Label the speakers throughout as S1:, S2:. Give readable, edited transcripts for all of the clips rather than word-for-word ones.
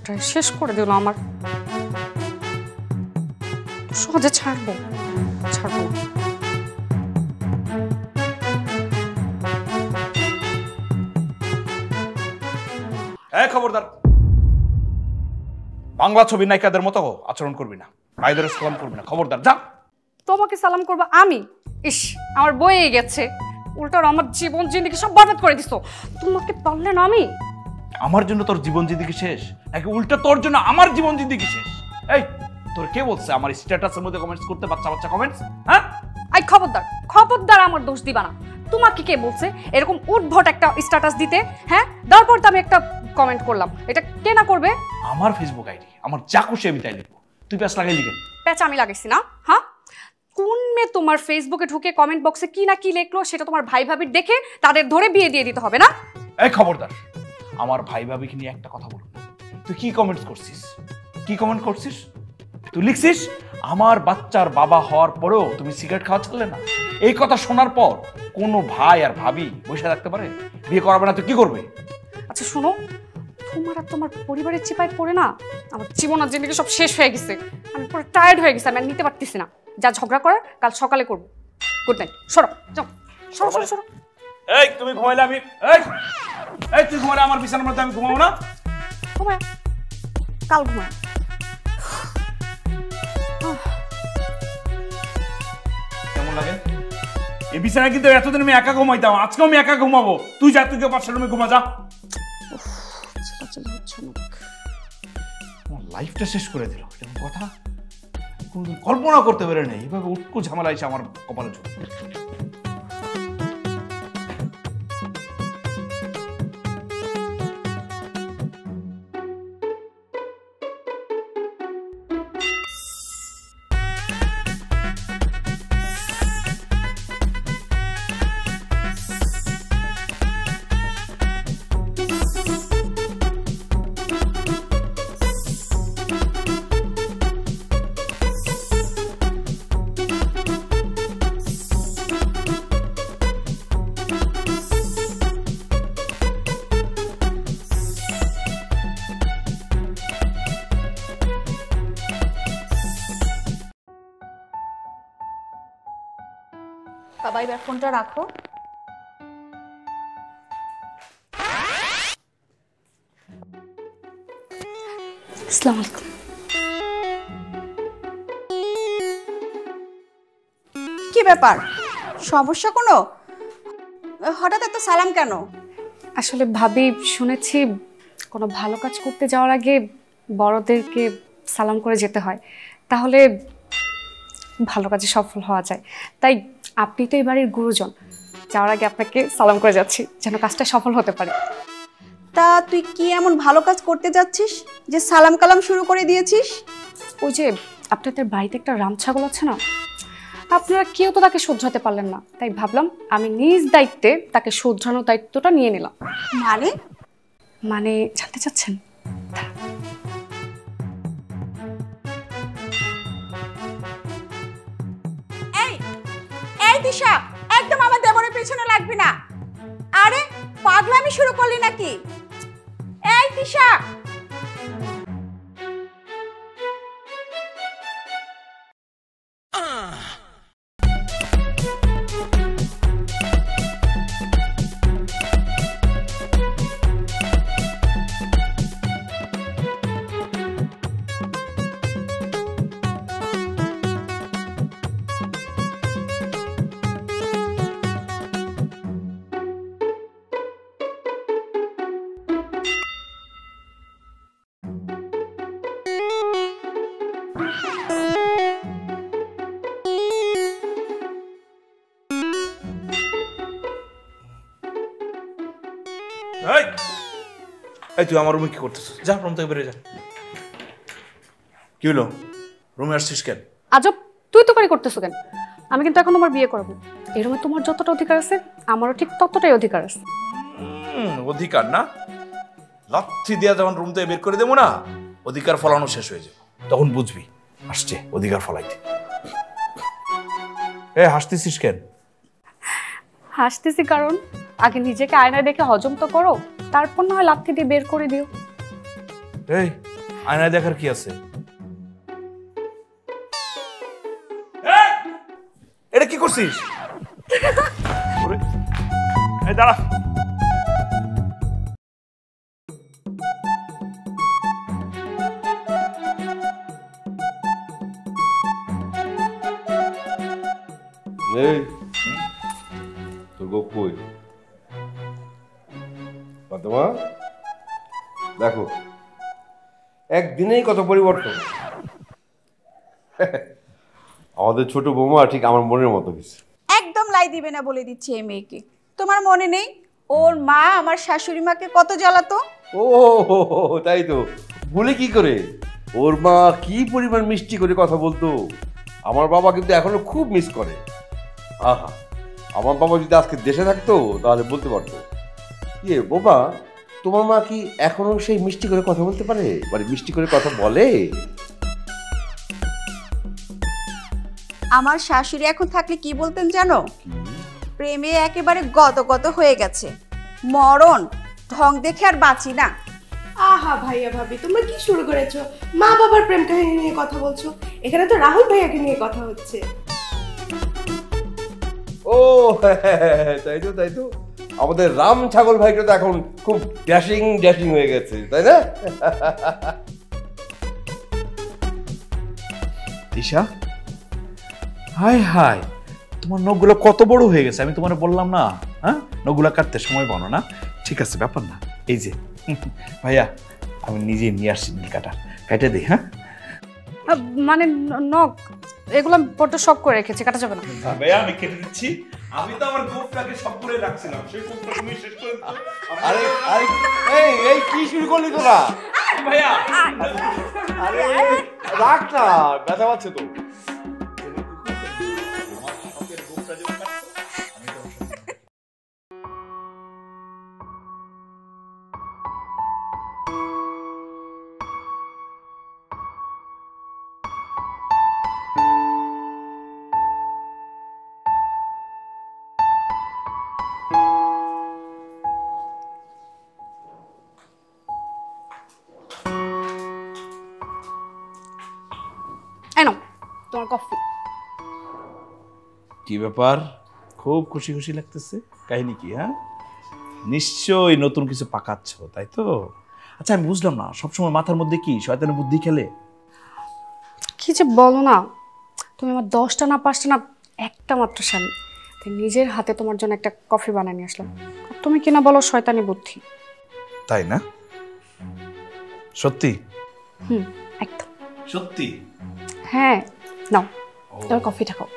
S1: জীবনটা শেষ করে দিল আমার। সহজে ছাড়বো ছাড়বো না।
S2: খবরদার, বাংলা ছবি নায়িকাদের মতো আচরণ করবি না, ভাইদের সালাম করবি না, খবরদার যা।
S1: তোমাকে সালাম করবো আমি? ইস, আমার বয়ে গেছে, উল্টো আমার জীবন জিন্দেগি সব বরবাদ করে দিছো। তোমাকে পারলে না আমি।
S2: আমার জন্য তোর জীবন জিন্দেগি শেষ নাকি উল্টো তোর জন্য আমার জীবন জিন্দেগি শেষ? এই তোর কে বলছে আমার স্ট্যাটাসের মধ্যে কমেন্টস করতে? বাচ্চা বাচ্চা কমেন্টস? হ্যাঁ,
S1: আই খবরদার, খবরদার আমার দোষ দিবা না। তোমাকে কে বলছে এরকম উদ্ভট একটা স্ট্যাটাস দিতে? হ্যাঁ, তারপর তো আমি একটা কমেন্ট করলাম, এটা কে না করবে?
S2: আমার ফেসবুক আইডি, আমার যা খুশি আমি তাই লিখবো, তুই প্যাচ লাগাইলি কেন?
S1: প্যাচ আমি লাগাইছি না? হ্যাঁ, কোন মেয়ে তোমার ফেসবুকে ঢুকে কমেন্ট বক্সে কি না কি লিখলো সেটা তোমার ভাই ভাবির দেখে তাদের ধরে বিয়ে দিয়ে দিতে হবে না?
S2: এই খবরদার, আমার ভাই ভাবিকে নিয়ে একটা কথা বলবো। তুই কি কমেন্টস করছিস? কি কমেন্ট করছিস? তুই লিখছিস আমার বাচ্চার বাবা হওয়ার পরেও তুমি সিগারেট খাওয়া ছাড়লে না। এই কথা শোনার পর কোনো ভাই আর ভাবি বসে থাকতে পারে? বিয়ে করাবে না তো কি করবে?
S1: আচ্ছা শোনো, তোমার আর তোমার পরিবারের চিপায় পড়ে না আমার জীবন আর জিন্দগি সব শেষ হয়ে গেছে। আমি পুরো টায়ার্ড হয়ে গেছি, আমি আর নিতে পারতেছি না। যা ঝগড়া করার কাল সকালে করবো। Good night. সরো, যাও, সরো সরো সরো।
S2: এই তুমি ঘুমাইলে আমি এই তুই ঘুমালে আমার বিছানার মধ্যে আমি ঘুমাবো না?
S1: ঘুমায়, কাল ঘুমায়।
S2: কেমন লাগে এই বিছানায়? কিন্তু এতদিন আমি একা ঘুমাইতাম, আজকেও আমি একা ঘুমাবো। তুই যা, তুই পাশের রুমে ঘুমা যা। লাইফটা শেষ করে দিল, এরকম কথা কল্পনা করতে পারে না। এইভাবে উটকো ঝামেলা এসে আমার কপালে চলে।
S3: বাবা এবার ফোনটা রাখো।
S1: আসসালামু আলাইকুম।
S3: কি ব্যাপার, সমস্যা কোনো? হঠাৎ এত সালাম কেন?
S1: আসলে ভাবি, শুনেছি কোনো ভালো কাজ করতে যাওয়ার আগে বড়দেরকে সালাম করে যেতে হয়, তাহলে ভালো কাজে সফল হওয়া যায়। তাই আপনি তো এই বাড়ির গুরুজন, যাওয়ার আগে আপনাকে সালাম করে যাচ্ছি যেন কাজটা সফল হতে পারে।
S3: তা তুই কি এমন ভালো কাজ করতে যাচ্ছিস যে সালাম কালাম শুরু করে দিয়েছিস?
S1: ওই যে আপনাদের বাড়িতে একটা রাম ছাগল আছে না, আপনারা কেউ তো তাকে শুধরাতে পারলেন না, তাই ভাবলাম আমি নিজ দায়িত্বে তাকে শুধরানোর দায়িত্বটা নিয়ে নিলাম।
S3: মানে?
S1: মানে জানতে চাচ্ছেন?
S3: এই এই দিশা, একদম আমার দেবরের পেছনে লাগবি না। আরে পাগলামি শুরু করলি নাকি? এই দিশা,
S2: এই তুই আমার রুমে কি করতেছিস? যা, রুম থেকে বেরিয়ে যা। কি হলো, রুমে আসছিস কেন?
S1: আজব, তুই তো করতেছো কেন? আমি কিন্তু এখন তোমার বিয়ে করবো। এই রুমে তোমার যতটা অধিকার আছে আমারও ঠিক ততটাই অধিকার আছে।
S2: অধিকার না? লাথি দিয়া যখন রুম থেকে বের করে দেবো না, অধিকার ফলানো শেষ হয়ে যাবে, তখন বুঝবি আসছে অধিকার ফলাইতে। এ হাসতেছিস কেন?
S1: হাসতেছি কারণ আগে নিজেকে আয়নায় দেখে হজম তো করো, তারপর না হয় লাথি দিয়ে বের করে দিও।
S2: এই আয়নায় দেখার কি আছে? এটা কি করছিস? দাঁড়া।
S4: তোর গো কই? ফাতেমা, দেখো একদিনেই কত পরিবর্তন। আমাদের ছোট বৌমা ঠিক আমার মনের মতো কিছু।
S3: একদম লাই দিবে না বলে দিচ্ছি এই মেয়েকে। তোমার মনে নেই ওর মা আমার শাশুড়ি মাকে কত জ্বালাতো?
S4: ও তাই তো, ভুলে কি করে? ওর মা কি পরিমাণ মিষ্টি করে কথা বলতো। আমার বাবা কিন্তু এখনো খুব মিস করে। আহা, আমার বাবা যদি আজকে দেশে থাকতো তাহলে বলতে পারতো, ইয়ে বাবা তোমার মা কি এখনো সেই মিষ্টি করে কথা বলতে পারে, মানে মিষ্টি করে কথা বলে?
S3: আমার শাশুড়ি এখন থাকলে কি বলতেন জানো? প্রেমে একেবারে গত হয়ে গেছে, মরণ ঢং দেখে আর বাঁচি না।
S5: আহা ভাইয়া ভাবি, তোমরা কি শুরু করেছো? মা বাবার প্রেম কাহিনী নিয়ে কথা বলছো, এখানে তো রাহুল ভাইয়াকে নিয়ে কথা হচ্ছে।
S4: ও তাই তো, তাই তো, আমাদের রাম ছাগল ভাইটা তো এখন খুব ড্যাশিং হয়ে গেছে, তাই না?
S2: দিশা, হাই হাই, তোমার নখগুলো কত বড় হয়ে গেছে, আমি তোমার বললাম না? হ্যাঁ, নখগুলো কাটতে সময় বলো না। ঠিক আছে, ব্যাপার না। এই যে ভাইয়া, আমি নিজে নিয়ে আসছি নীল কাটা, কেটে দিই। হ্যাঁ
S1: মানে নখ এগুলো বড্ড শখ করে রেখেছি, কাটা যাবে না।
S2: ভাইয়া আমি কেটে দিচ্ছি। আমি তো আমার গোফটাকে সব করে রাখছিলাম, সেই গোফটা তুমি শেষ করে দাও।
S4: আরে আরে এই কি শুরু করলি তোরা?
S2: ভাইয়া
S4: আরে রাখ না, ব্যথা পাচ্ছে তো।
S1: তোমার কফি।
S2: কি ব্যাপার, খুব খুশি খুশি লাগতেছে? কাহিনী কি? হ্যাঁ, নিশ্চয়ই নতুন কিছু পাকাচ্ছ, তাই তো? আচ্ছা, আমি বুঝলাম না, সবসময় মাথার মধ্যে কি শয়তানের বুদ্ধি খেলে?
S1: কি যে বলো না তুমি, আমার 10টা না 5টা না একটা মাত্র স্বামী, তাই নিজের হাতে তোমার জন্য একটা কফি বানিয়ে নিয়ে আসলাম। আর তুমি কিনা বলো শয়তানি বুদ্ধি।
S2: তাই না? সত্যি?
S1: একদম
S2: সত্যি?
S1: হ্যাঁ, নাও তোমার কফিটা খাও।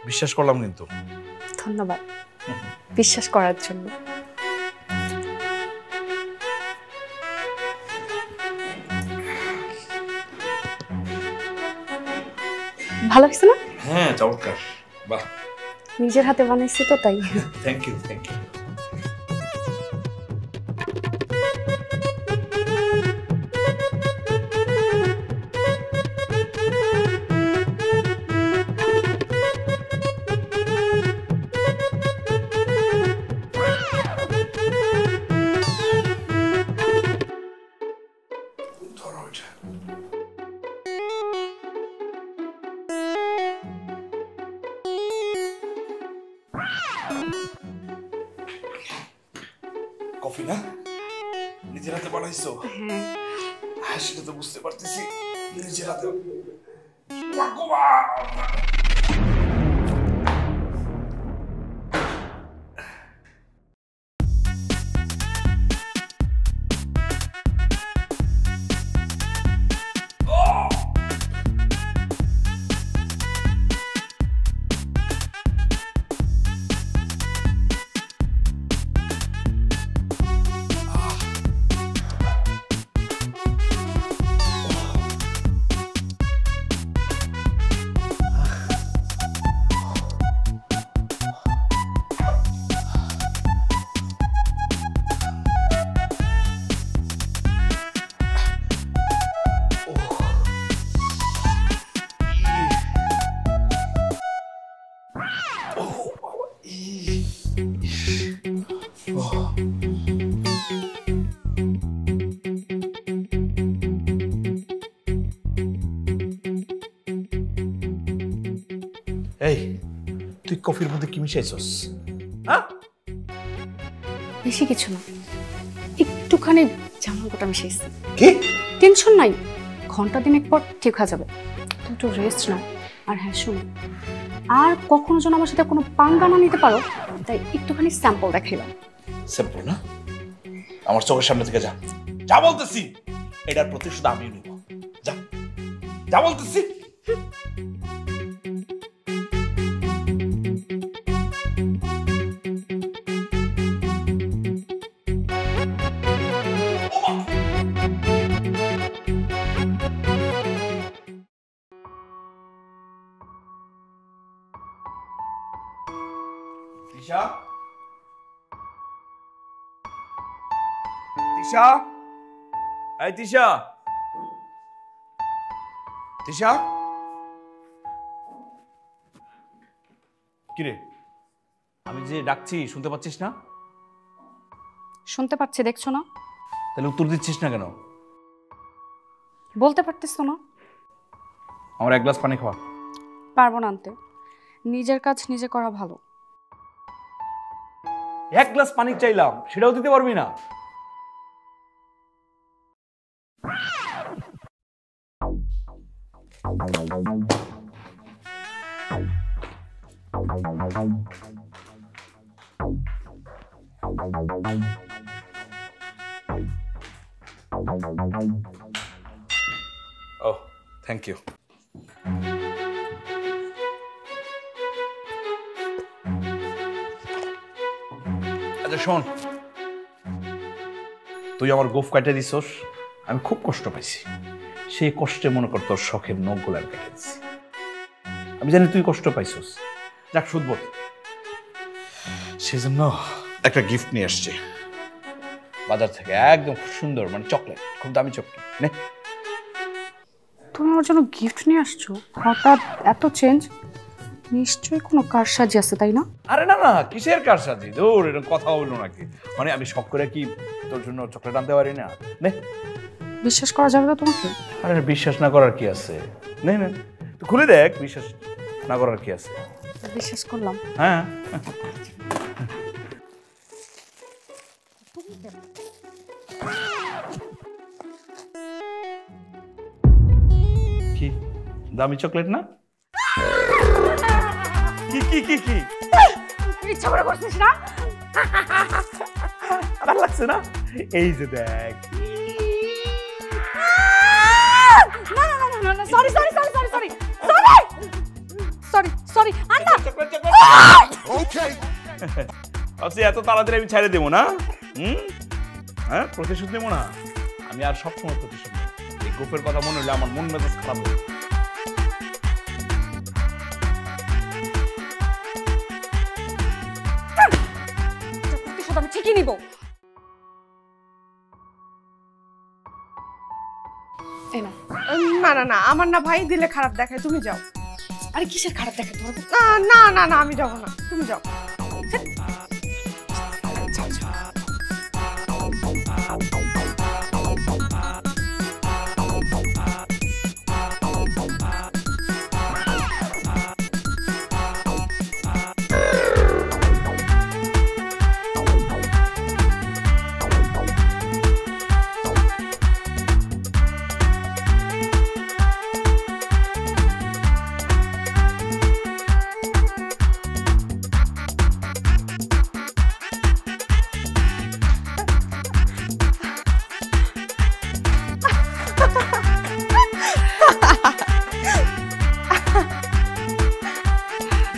S2: বিশ্বাস করলাম কিন্তু।
S1: ধন্যবাদ বিশ্বাস করার জন্য। ভালো হয়েছে না?
S2: হ্যাঁ, চমৎকার। বাহ,
S1: নিজের হাতে বানাইছি তো তাই।
S2: Thank you, thank you. Coffee না নিজের হাতে বানাইছো? হ্যাঁ, সেটা তো বুঝতে পারতেছি, নিজের হাতে। কফির মধ্যে কি মিশাইছস? হ্যাঁ,
S1: বেশি কিছু না, একটুখানি জামা গোটা মিশিয়েছি।
S2: কি?
S1: টেনশন নাই, ঘন্টা দিনের পর ঠিক হয়ে যাবে। তুমি একটু রেস্ট নাও। আর হ্যাঁ শোনো, আর কখনো যেন আমার সাথে কোনো পাঙ্গা না নিতে পারো, তাই একটুখানি স্যাম্পল দেখাইলাম।
S2: সিম্পল না? আমার চোখের সামনে থেকে যা, যা বলতেছি। এটার প্রতিশোধ আমি নিব। যা, যা বলতেছি। তিশা, তিশা, এই তিশা, তিশা, কিরে আমি যে ডাকছি শুনতে পাচ্ছিস না?
S1: শুনতে পাচ্ছি, দেখছো না?
S2: তাহলে উত্তর দিচ্ছিস না কেন?
S1: বলতে পারতেছো না?
S2: আমার এক গ্লাস পানি খাওয়া।
S1: পারবো না আনতে, নিজের কাজ নিজে করা ভালো।
S2: এক গ্লাস পানি চাইলাম, সেটাও দিতে পারবি না? Oh, thank you. আচ্ছা শোন, তুই আমার গোফ কাটে দিছস, আমি খুব কষ্ট পাইছি। সেই কষ্টে মনে কর তোর শখের নখগুলো আমি কেটে দিছি। আমি জানি তুই কষ্ট পাইছস। যাক শুধবো, সেজন্য একটা গিফট নিয়ে আসছে বাজার থেকে, একদম খুব সুন্দর, মানে চকলেট, খুব দামি চকলেট। নে।
S1: তুমি আমার জন্য গিফট নিয়ে আসছো? হঠাৎ এত চেঞ্জ? নিশ্চয়ই কোনো কারসাজি আছে, তাই না?
S2: আরে না না, কিসের কারসাজি? দূর, এরকম কথা বললো নাকি? মানে আমি শখ করে কি তোর জন্য চকলেট আনতে পারি না? নে।
S1: বিশ্বাস করা যাবে না তোমাকে?
S2: আরে বিশ্বাস না করার কি আছে? নে নে, তুই খুলে দেখ, বিশ্বাস না করার কি আছে?
S1: বিশ্বাস করলাম।
S2: হ্যাঁ। কি দামি চকলেট না? কি কি কি কি
S1: ইচ্ছা করে করছিস না?
S2: ভালো লাগছে না? এই যে দেখ।
S1: Sorry sorry sorry sorry sorry sorry sorry আন্না।
S2: আচ্ছা, এত তাড়াতাড়ি আমি ছেড়ে দেবো না? হ্যাঁ, প্রতিশোধ নেবো না আমি, আর সবসময় প্রতিশোধ নেব। এই গোপের কথা মনে হলে আমার মন মেজাজ খারাপ হবে।
S1: প্রতিশোধ আমি ঠিকই নিব।
S5: না না না, আমার না ভাই, দিলে খারাপ দেখায়, তুমি যাও।
S1: আরে কিসের খারাপ দেখে তোর?
S5: না না না, আমি যাবো না, তুমি যাও।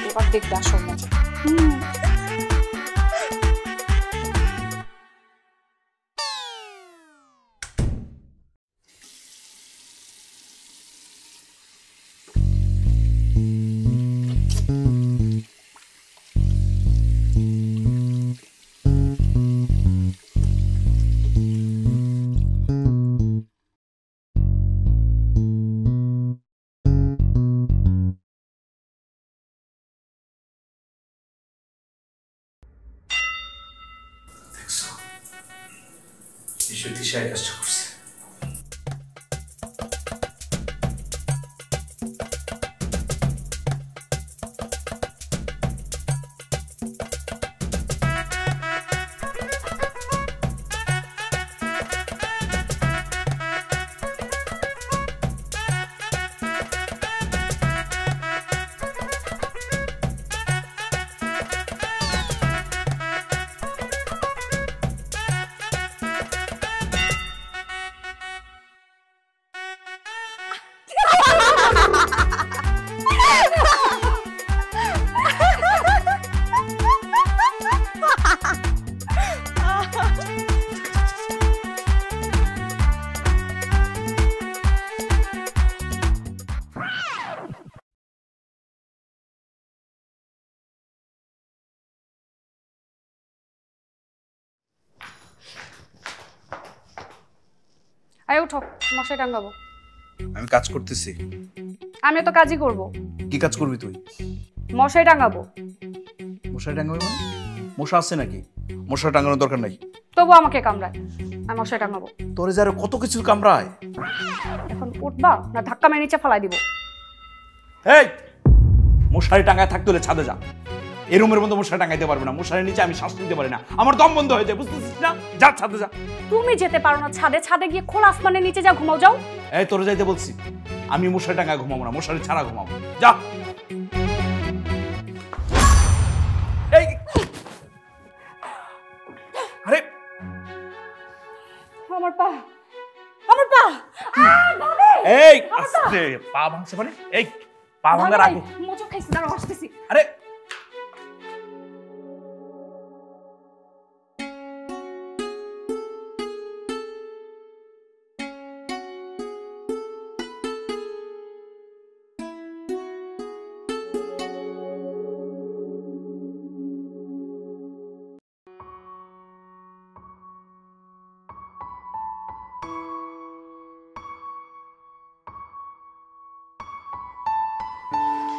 S1: এবার দেখবে আসল মজা।
S2: নিশ্চয়ই দিশায় কাজটা করছে।
S1: এই উঠো, মশাই টাঙ্গাবো।
S2: আমি কাজ করতেছি।
S1: আমি তো কাজই করব।
S2: কি কাজ করবি তুই?
S1: মশাই টাঙ্গাবো।
S2: মশারি টাঙাবি মানে? মশা আছে নাকি? মশারি টাঙানোর দরকার নাই।
S1: তবু আমাকে কামড়ায়, আমি মশাই টাঙ্গাবো।
S2: তোরে যারা কত কিছু কামড়ায়।
S1: এখন উঠবা না ধাক্কা মেরে নিচে ফালাই দিব?
S2: এই মশারি টাঙায় থাকতে হলে ছাদে যা। এই রুমের মধ্যে মশারি টাঙাইতে পারবে না। মশারির নিচে আমি শ্বাস নিতে পারি না, আমার দম বন্ধ হয়ে যায়, বুঝতেছিস না? যা ছাদে যা।
S1: তুমি যেতে পারো না ছাদে? ছাদে গিয়ে খোলা আসমানের নিচে যা ঘুমাও যাও।
S2: এই তোরে যাইতে বলছি। আমি মশারি টাঙায় ঘুমাবো না, মশারি ছাড়া ঘুমাবো। যা। এই আরে
S1: আমার পা, আমার পা।
S2: এই আস্তে, পা ভাঙছে মানে? এই পা ভাঙার আগে
S1: মোচক খাইছি, দাঁড়াও আসতেছি।
S2: আরে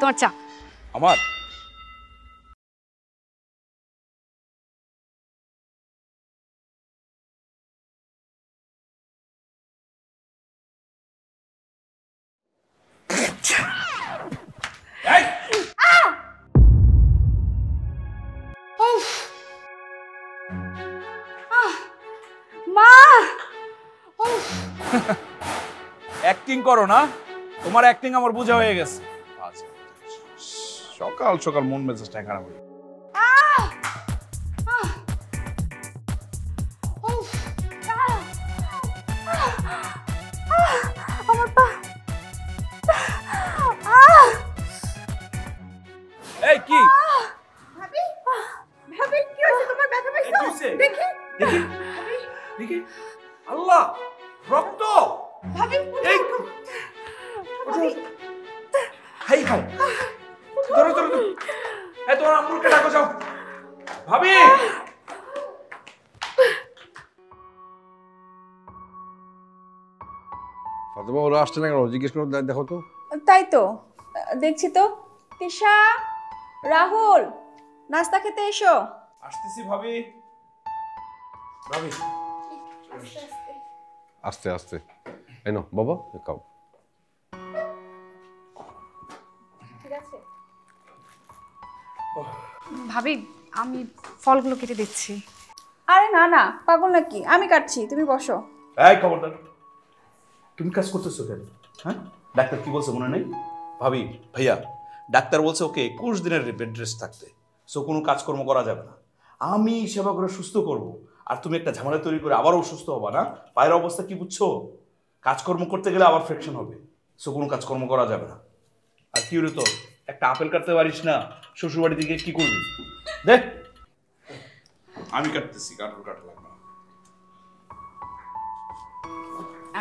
S1: তোমার চা।
S2: আমার
S1: মা,
S2: অ্যাক্টিং করো না? তোমার অ্যাক্টিং আমার বোঝা হয়ে গেছে। সকাল সকাল মন মেজাজটা খারাপ হয়ে
S1: আমার পা।
S2: এই কি
S3: ভাবি, ভাবি কি হয়েছে তোমার? ব্যথা পাইছো? দেখি
S2: দেখি দেখি। আল্লাহ, রক্ত!
S3: ভাবি,
S2: এই হাই হাই, ধরো ধরো ধরো। এই তোমার আম্মুকে ডাকো, যাও। ভাবি,
S4: ফাতেমা ওরা আসছে না কেন? জিজ্ঞেস করো, দেখো তো।
S3: তাই তো দেখছি তো। তিশা, রাহুল, নাস্তা খেতে এসো।
S2: আসতেছি ভাবি। ভাবি
S4: আস্তে আস্তে। এই নাও বাবা, খাও।
S1: ভাবি, আমি ফলগুলো কেটে দিচ্ছি।
S3: আরে না না, পাগল নাকি? আমি কাটছি, তুমি বসো।
S2: এই খবরদার, তুমি কাজ করতেছো কেন? হ্যাঁ, ডাক্তার কি বলছে মনে নেই? ভাবি, ভাইয়া, ডাক্তার বলছে ওকে 21 দিনের বেড রেস্ট থাকতে, সো কোনো কাজকর্ম করা যাবে না। আমি সেবা করে সুস্থ করব, আর তুমি একটা ঝামেলা তৈরি করে আবার অসুস্থ হবা না? পায়ের অবস্থা কি বুঝছো? কাজকর্ম করতে গেলে আবার ফ্রিকশন হবে, সো কোনো কাজকর্ম করা যাবে না। আর কি হলো তোর? একটা আপেল কাটতে পারিস না? শ্বশুর বাড়ি দিকে কি করবি? দেখ, আমি কাটতেছি, কাটার কাটা লাগবে না।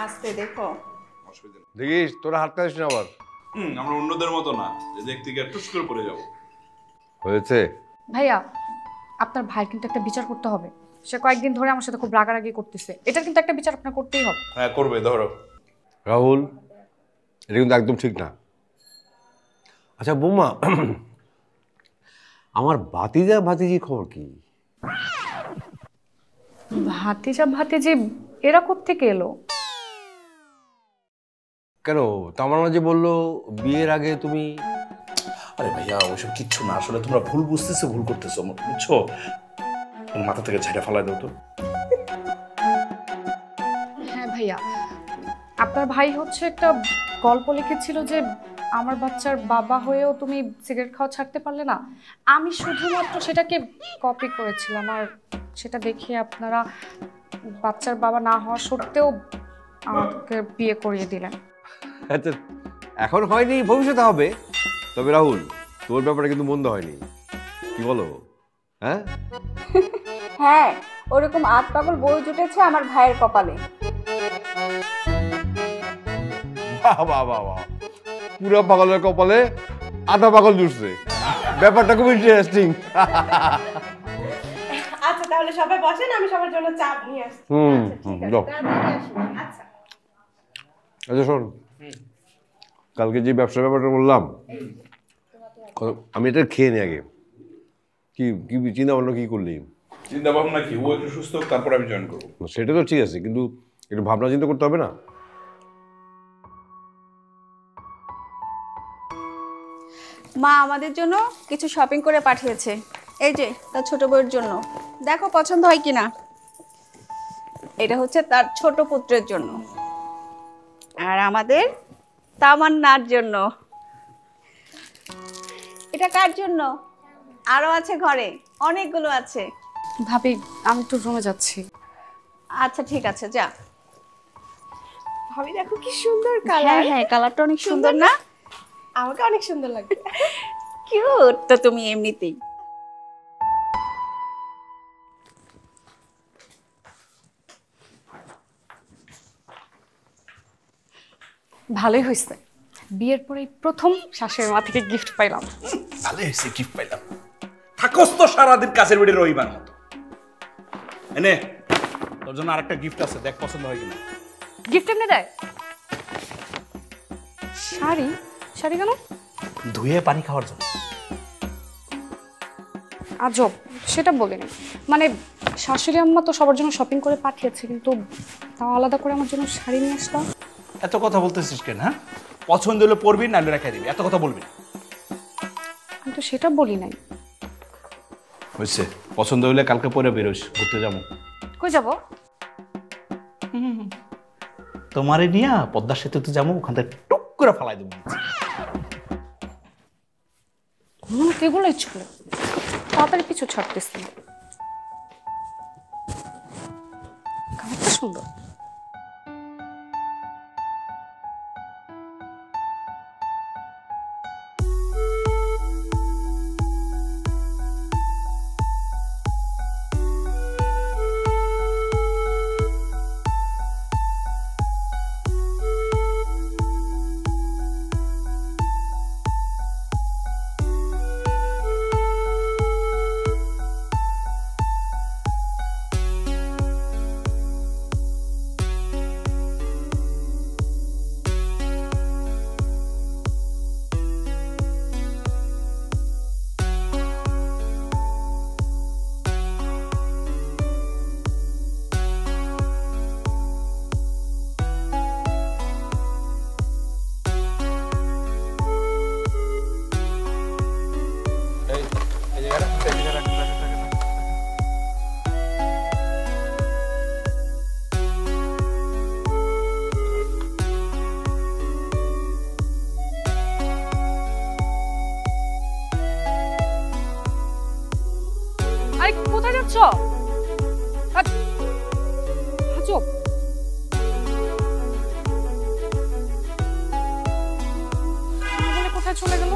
S3: আস্তে দেখো।
S2: অসুবিধা নেই।
S4: দেখিস তোরা হাত কাটিস না আবার।
S2: আমরা অন্যদের মতো না যে দেখতে গিয়ে টুস করে পড়ে যাবো।
S4: হয়েছে?
S1: ভাইয়া, আপনার ভাই কিন্তু একটা বিচার করতে হবে। সে কয়েকদিন ধরে আমার সাথে খুব রাগারাগি করতেছে, এটার কিন্তু একটা বিচার আপনার করতেই হবে।
S2: হ্যাঁ করবে, ধরো।
S4: রাহুল, এটা কিন্তু একদম ঠিক না। আচ্ছা বৌমা, আমার ভাতিজা ভাতিজি খবর কি?
S1: ভাতিজা ভাতিজি এরা কোত্থেকে এলো?
S4: কেন, তামান্না যে বললো বিয়ের আগে তুমি...
S2: আরে ভাইয়া, ওইসব কিচ্ছু না, আসলে তোমরা ভুল বুঝতেছো, ভুল করতেছো, বুঝছো? মাথা থেকে ঝাড়া ফালাই দাও তো।
S1: হ্যাঁ ভাইয়া, আপনার ভাই হচ্ছে একটা গল্প লিখেছিল যে আমার বাচ্চার বাবা হয়েও তুমি সিগারেট খাওয়া ছাড়তে পারলে না। আমি শুধুমাত্র সেটাকে কপি করেছিলাম, আর সেটা দেখে আপনারা বাচ্চার বাবা না হওয়া সত্ত্বেও আমাকে বিয়ে করিয়ে দিলেন।
S4: আচ্ছা, এখন হয়নি, ভবিষ্যতে হবে। তবে রাহুল, তোর ব্যাপারে কিন্তু মন্দ হয়নি, কি বলো? হ্যাঁ
S3: হ্যাঁ, ওরকম আত পাগল বউ জুটেছে আমার ভাইয়ের কপালে।
S4: বাহ বাহ বাহ বাহ, পুরো পাগলের কপালে আধা পাগল জুটছে, ব্যাপারটা খুব ইন্টারেস্টিং।
S5: আচ্ছা তাহলে সবাই বসেন, আমি সবার জন্য চা নিয়ে আসছি।
S4: হুম,
S5: আচ্ছা, ঠিক আছে,
S4: দাও।
S5: তাড়াতাড়ি আসি। আচ্ছা
S4: আচ্ছা শোন, কালকে যে ব্যবসার ব্যাপারটা বললাম, আমি এটা খেয়ে নিই আগে। কি কি চিন্তা ভাবনা কি করলি?
S2: চিন্তা ভাবনা কি, ও একটু সুস্থ হোক তারপর আমি জয়েন করবো।
S4: সেটা তো ঠিক আছে, কিন্তু একটু ভাবনা চিন্তা করতে হবে না?
S3: মা আমাদের জন্য কিছু শপিং করে পাঠিয়েছে, এই যে তার ছোট বউয়ের জন্য, দেখো পছন্দ হয় কিনা। এটা হচ্ছে তার ছোট পুত্রের জন্য, আর আমাদের তামান্নার জন্য। এটা কার জন্য? আরো আছে ঘরে, অনেকগুলো আছে।
S1: ভাবি আমি একটু রুমে যাচ্ছি।
S3: আচ্ছা ঠিক আছে, যা।
S5: ভাবি দেখো কি সুন্দর
S3: হ্যাঁ
S5: কালার।
S3: হ্যাঁ, কালারটা অনেক সুন্দর না?
S5: আমাকে অনেক সুন্দর লাগছে।
S3: কিউট তো তুমি এমনিতেই।
S1: ভালোই হয়েছে, বিয়ের পরেই প্রথম শাশুড়ির মা থেকে গিফট পাইলাম।
S2: ভালো হয়েছে, গিফট পাইলাম। থাকস তো সারাদিন কাছের বেড়ে রইবার মতো। এনে তোর জন্য আরেকটা গিফট আছে, দেখ পছন্দ হয় কিনা।
S1: গিফট এমনি দেয়? শাড়ি? শাড়ি কেন?
S2: ধুয়ে পানি খাওয়ার জন্য।
S1: আজব, সেটা বলিনি। মানে শাশুড়ি আম্মা তো সবার জন্য শপিং করে পাঠিয়েছে, কিন্তু তাও আলাদা করে আমার জন্য শাড়ি নিয়ে আসলাম।
S2: এত কথা বলতেছিস কেন? হ্যাঁ, পছন্দ হলে পরবি, নাহলে রেখে দিবি, এত কথা বলবি না।
S1: কিন্তু সেটা বলি নাই।
S2: হয়েছে, পছন্দ হলে কালকে পরে বেরোস, ঘুরতে যাবো।
S1: কই যাব?
S2: তোমারে নিয়ে পদ্মা সেতুতে যাবো, ওখান থেকে টুক করে ফালাই দেবো।
S1: এগুলোই ছিল, তাড়াতাড়ি পিছু ছাড়তেছি। কালারটা সুন্দর। আরে কোথায় যাচ্ছ? আজব, বলে কোথায় চলে গেল?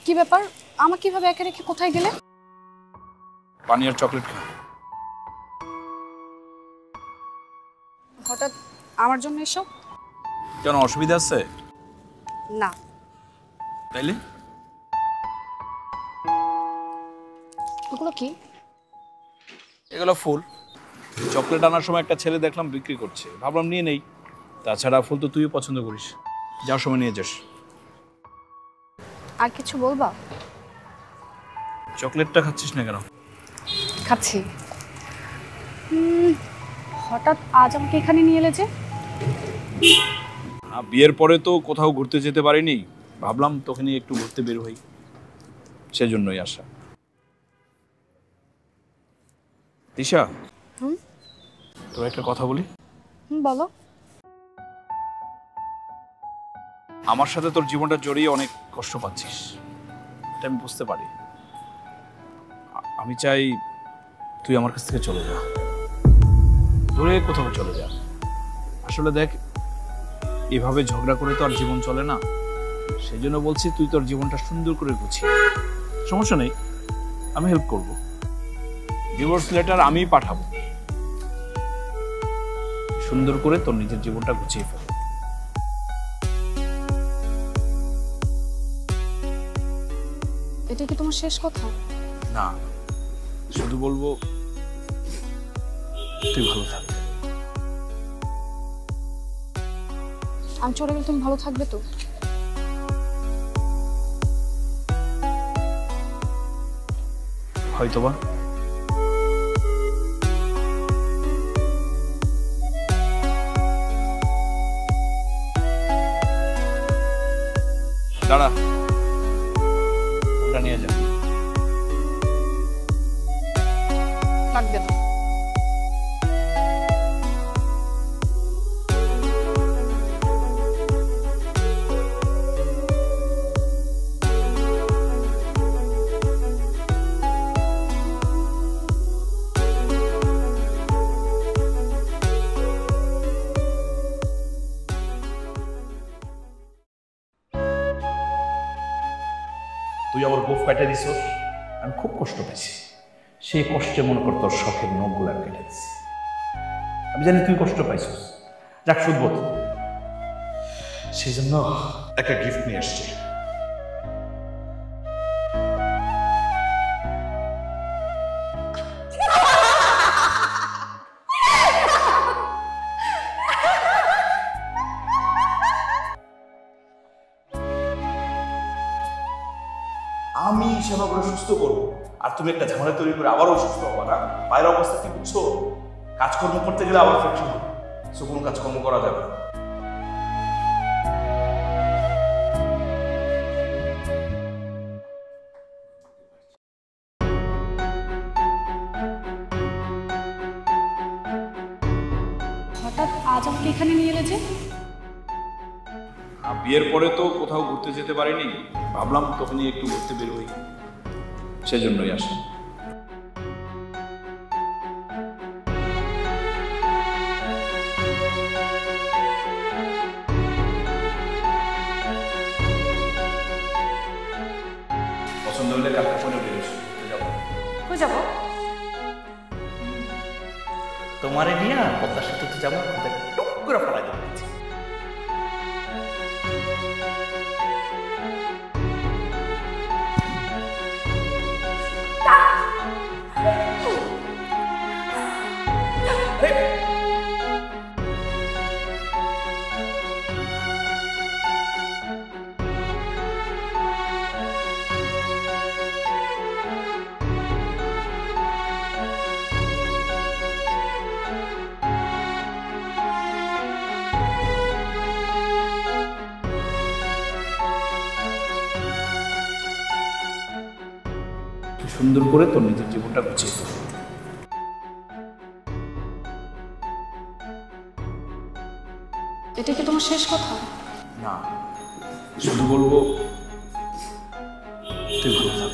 S1: কি ব্যাপার, আমাকে কিভাবে একা রেখে কোথায় গেলে?
S2: পানি আর চকলেট খা।
S1: হঠাৎ আমার জন্য এসব?
S2: কেন, অসুবিধা আছে?
S1: না।
S2: তাইলে
S1: ওগুলো কি?
S2: এগুলো ফুল। চকলেট আনার সময় একটা ছেলে দেখলাম বিক্রি করছে, ভাবলাম নিয়ে নেই। তাছাড়া ফুল তো তুইও পছন্দ করিস, যাওয়ার সময় নিয়ে যাস।
S1: আর কিছু বলবা?
S2: চকলেটটা খাচ্ছিস না কেন?
S1: খাচ্ছি। হঠাৎ আজ আমাকে এখানে নিয়ে এলে যে?
S2: বিয়ের পরে তো কোথাও ঘুরতে যেতে পারিনি, ভাবলাম তোকে নিয়ে একটু ঘুরতে বের হই, সেজন্যই আসা। দিশা, তোর একটা কথা বলি।
S1: বলো।
S2: আমার সাথে তোর জীবনটা জড়িয়ে অনেক কষ্ট পাচ্ছিস, এটা আমি বুঝতে পারি। আমি চাই তুই আমার কাছ থেকে চলে যা, দূরে কোথাও চলে যা। আসলে দেখ, এভাবে ঝগড়া করে তো আর জীবন চলে না। সেই জন্য বলছি তুই তোর জীবনটা সুন্দর করে গুছিয়ে। সমস্যা নেই, আমি হেল্প করব। ডিভোর্স লেটার আমিই পাঠাবো। সুন্দর করে তোর নিজের জীবনটা গুছিয়ে ফেল।
S1: এটা কি তোমার শেষ কথা?
S2: না, শুধু বলবো তুই ভালো থাক।
S1: আমি চলে গেলে তুমি ভালো থাকবে তো?
S2: হয়তোবা। দাঁড়া, ওটা নিয়ে যা।
S1: লাগবে না।
S2: তুই আমার গোফ কাটে দিস, আমি খুব কষ্ট পেয়েছি। সেই কষ্টে মনে কর তোর শখের নখগুলো কেটে দিছি। আমি জানি তুই কষ্ট পাইছিস। যাক সুদবোধ, সেই জন্য একটা গিফট নিয়ে আসছি। আমি সেবা করে সুস্থ করবো, আর তুমি একটা ঝামেলা তৈরি করে আবারও অসুস্থ হবো না। বাইরের অবস্থা কি বুঝছো? কাজকর্ম করতে গেলে আবার ফ্যাকশন হবে, সো কোনো কাজকর্ম করা যাবে না।
S1: হঠাৎ আজ আমাকে এখানে নিয়ে এলে যে?
S2: বিয়ের পরে তো কোথাও ঘুরতে যেতে পারিনি, ভাবলাম তখনই একটু ঘুরতে বের হই, সেজন্যই আসি। পছন্দ হলে কালকে পরে বেরোছি, যাবো।
S1: কই যাবো?
S2: তোমারে নিয়ে পদ্মা সেতুতে যাবো, টুক করে ফেলাই দেবো। সুন্দর করে তোর নিজের জীবনটা গুছিয়ে ফেল।
S1: এটা কি তোমার শেষ কথা?
S2: না, শুধু বলবো তুই ভালো থাক।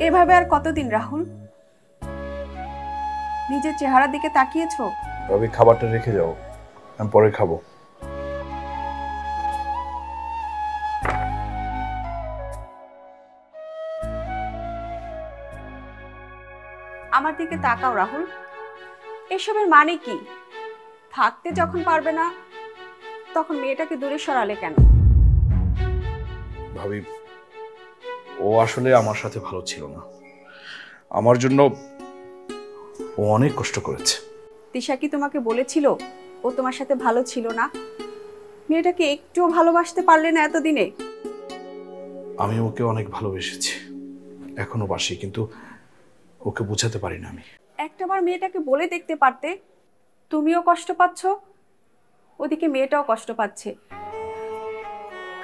S3: এভাবে আর কতদিন রাহুল? নিজের চেহারার দিকে তাকিয়েছো?
S2: ভাবি, খাবারটা রেখে যাও, আমি পরে খাবো।
S3: আমার দিকে তাকাও রাহুল। এসবের মানে কি? থাকতে যখন পারবে না তখন মেয়েটাকে দূরে সরালে কেন?
S2: ভাবি, ও আসলে আমার সাথে ভালো ছিল না। আমার জন্য ও অনেক কষ্ট করেছে।
S3: তিশা কি তোমাকে বলেছিল ও তোমার সাথে ভালো ছিল না? মেয়েটাকে একটুও ভালোবাসতে পারলে না এতদিনে?
S2: আমি ওকে অনেক ভালোবেসেছি, এখনো বাসি, কিন্তু ওকে বোঝাতে পারি না। আমি
S3: এক একটাবার মেয়েটাকে বলে দেখতে পারতে, তুমিও কষ্ট পাচ্ছ, ওদিকে মেয়েটাও কষ্ট পাচ্ছে।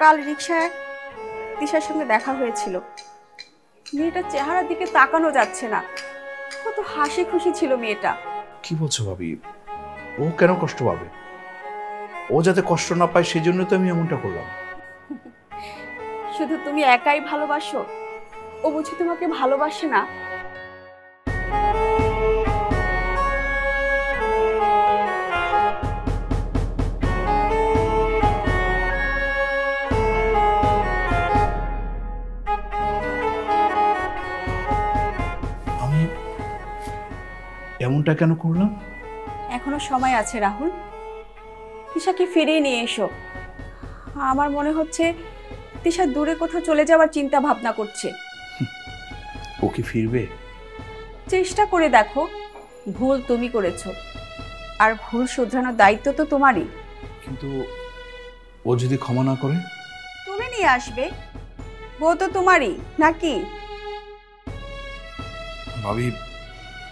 S3: কাল রিকশায় তিশার সঙ্গে দেখা হয়েছিল, মেয়েটার চেহারার দিকে তাকানো যাচ্ছে না, কত হাসি খুশি ছিল মেয়েটা।
S2: কি বলছো ভাবি? ও কেন কষ্ট পাবে? ও যাতে কষ্ট না পায় সেজন্য তো আমি এমনটা করলাম।
S3: শুধু তুমি একাই ভালোবাসো, ও বুঝি তোমাকে ভালোবাসে না?
S2: আমি এমনটা কেন করলাম?
S3: এখনো সময় আছে রাহুল, তিশাকে ফিরিয়ে নিয়ে এসো। আমার মনে হচ্ছে তিশা দূরে কোথাও চলে যাওয়ার চিন্তা ভাবনা করছে।
S2: ও কি ফিরবে?
S3: চেষ্টা করে দেখো, ভুল তুমি করেছো, আর ভুল শুধরানোর দায়িত্ব তো তোমারই।
S2: কিন্তু ও যদি ক্ষমা না করে?
S3: তুলে নিয়ে আসবে, বউ তো তোমারই নাকি?
S2: ভাবি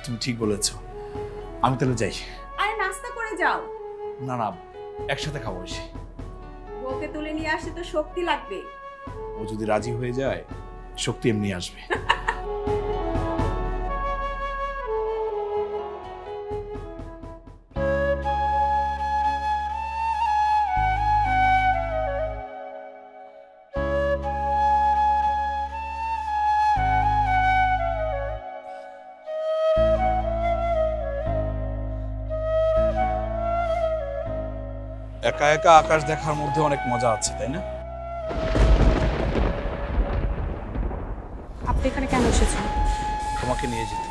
S2: তুমি ঠিক বলেছো, আমি তাহলে যাই।
S3: আরে নাস্তা করে যাও।
S2: না না, একসাথে খাবো এসে।
S3: বউকে তুলে নিয়ে আসতে তো শক্তি লাগবে।
S2: ও যদি রাজি হয়ে যায় শক্তি এমনি আসবে। একা একা আকাশ দেখার মধ্যে অনেক মজা আছে, তাই না?
S1: আপনি এখানে কেন এসেছেন?
S2: তোমাকে নিয়ে যেতে।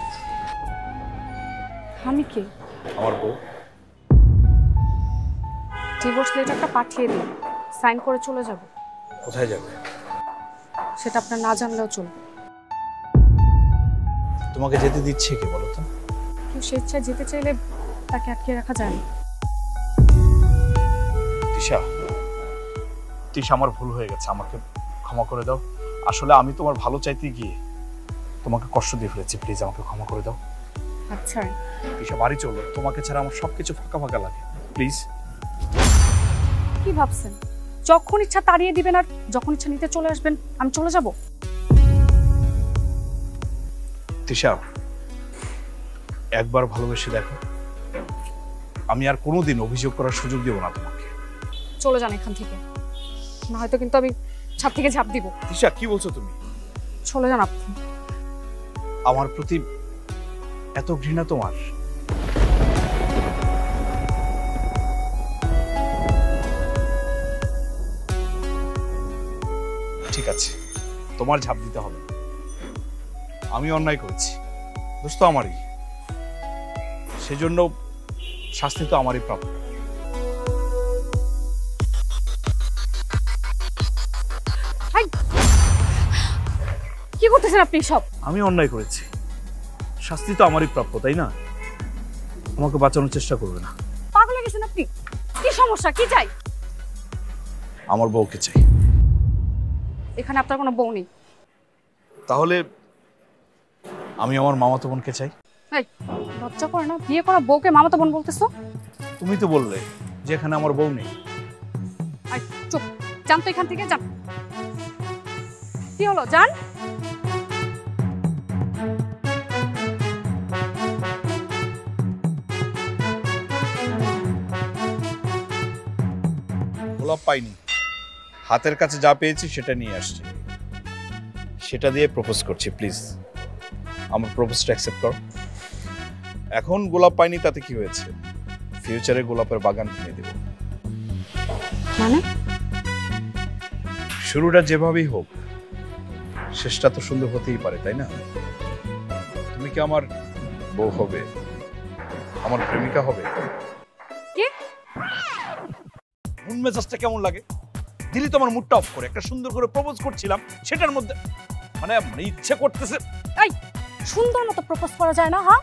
S1: আমি কি?
S2: আমার বউ।
S1: ডিভোর্স লেটারটা পাঠিয়ে দিন, সাইন করে চলে যাব।
S2: কোথায় যাবে?
S1: সেটা আপনার না জানলেও চলবে।
S2: তোমাকে যেতে দিচ্ছে কে বলো তো?
S1: কেউ স্বেচ্ছায় যেতে চাইলে তাকে আটকে রাখা যায় না।
S2: তিশা, তিশা আমার ভুল হয়ে গেছে, আমাকে ক্ষমা করে দাও। আসলে আমি তোমার ভালো চাইতে গিয়ে তোমাকে কষ্ট দিয়ে ফেলেছি, প্লিজ আমাকে ক্ষমা করে দাও।
S1: আচ্ছা
S2: তিশা বাড়ি চলো, তোমাকে ছাড়া আমার সবকিছু ফাঁকা ফাঁকা লাগে, প্লিজ।
S1: কি ভাবছেন যখন ইচ্ছা তাড়িয়ে দিবেন আর যখন ইচ্ছা নিতে চলে আসবেন আমি চলে যাব?
S2: তিশা একবার ভালোবেসে দেখো, আমি আর কোনোদিন অভিযোগ করার সুযোগ দেব না তোমাকে।
S1: চলে যান এখান থেকে, না হয়তো কিন্তু আমি ছাদ থেকে ঝাঁপ দিব।
S2: তিশা কি বলছো তুমি?
S1: চলে যান আপনি।
S2: আমার প্রতি এত ঘৃণা তোমার? ঠিক আছে, তোমার ঝাঁপ দিতে হবে। আমি অন্যায় করেছি, দোষ তো আমারই, সেজন্য শাস্তি তো আমারই প্রাপ্য।
S1: কি করতেছেন আপনি সব?
S2: আমি অন্যায় করেছি, শাস্তি তো আমারই প্রাপ্য, তাই না? আমাকে বাঁচানোর চেষ্টা করবে না।
S1: পাগল হয়ে গেছেন আপনি? কি সমস্যা, কি চাই?
S2: আমার বউকে চাই।
S1: এখানে আপনার কোনো বউ নেই।
S2: তাহলে আমি আমার মামাতো বোনকে চাই।
S1: এই লজ্জা করে না? বিয়ে করা বউকে মামাতো বোন বলতেছো?
S2: তুমি তো বললে যে এখানে আমার বউ নেই।
S1: আই চুপ, যান তো এখান থেকে, যান। কি হলো, যান।
S2: গোলাপ পাইনি, হাতের কাছে যা পেয়েছি সেটা নিয়ে আসছি, সেটা দিয়ে প্রপোজ করছি, প্লিজ আমার প্রপোজটা অ্যাকসেপ্ট করো। এখন গোলাপ পাইনি তাতে কি হয়েছে, ফিউচারে গোলাপের বাগান কিনে দেব।
S1: মানে?
S2: শুরুটা যেভাবেই হোক শেষটা তো সুন্দর হতেই পারে, তাই না? তুমি কি আমার বউ হবে, আমার প্রেমিকা হবে?
S1: কি
S2: মন মেজাজটা কেমন লাগে? দিলি তো আমার মুডটা অফ করে, একটা সুন্দর করে প্রপোজ করছিলাম সেটার মধ্যে মানে ইচ্ছে করতেছে।
S1: এই সুন্দর মতো প্রপোজ করা যায় না? হ্যাঁ,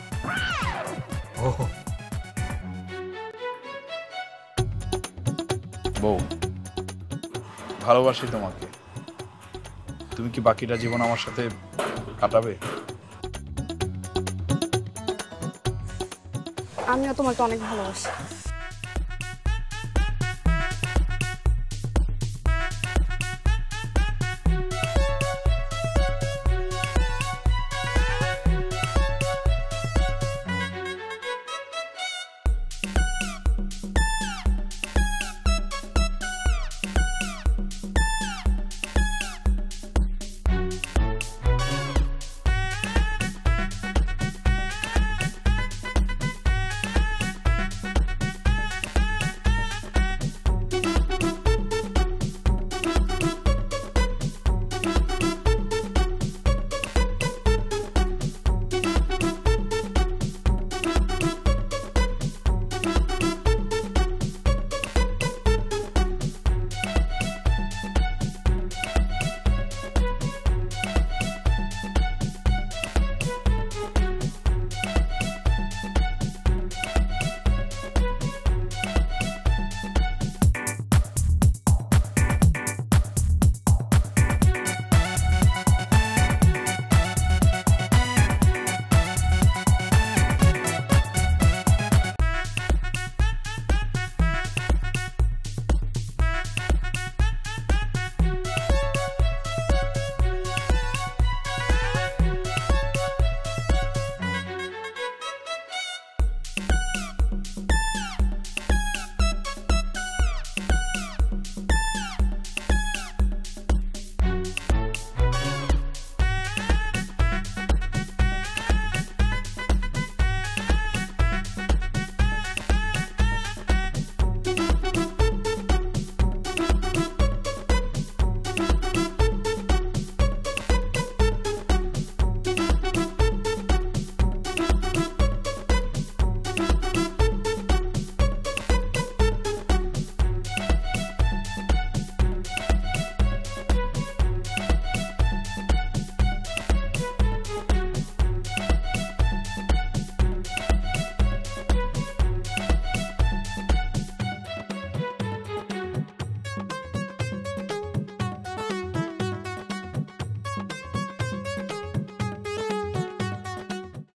S2: বউ ভালোবাসি তোমাকে, তুমি কি বাকিটা জীবন আমার সাথে কাটাবে?
S1: আমিও তোমাকে অনেক ভালোবাসি।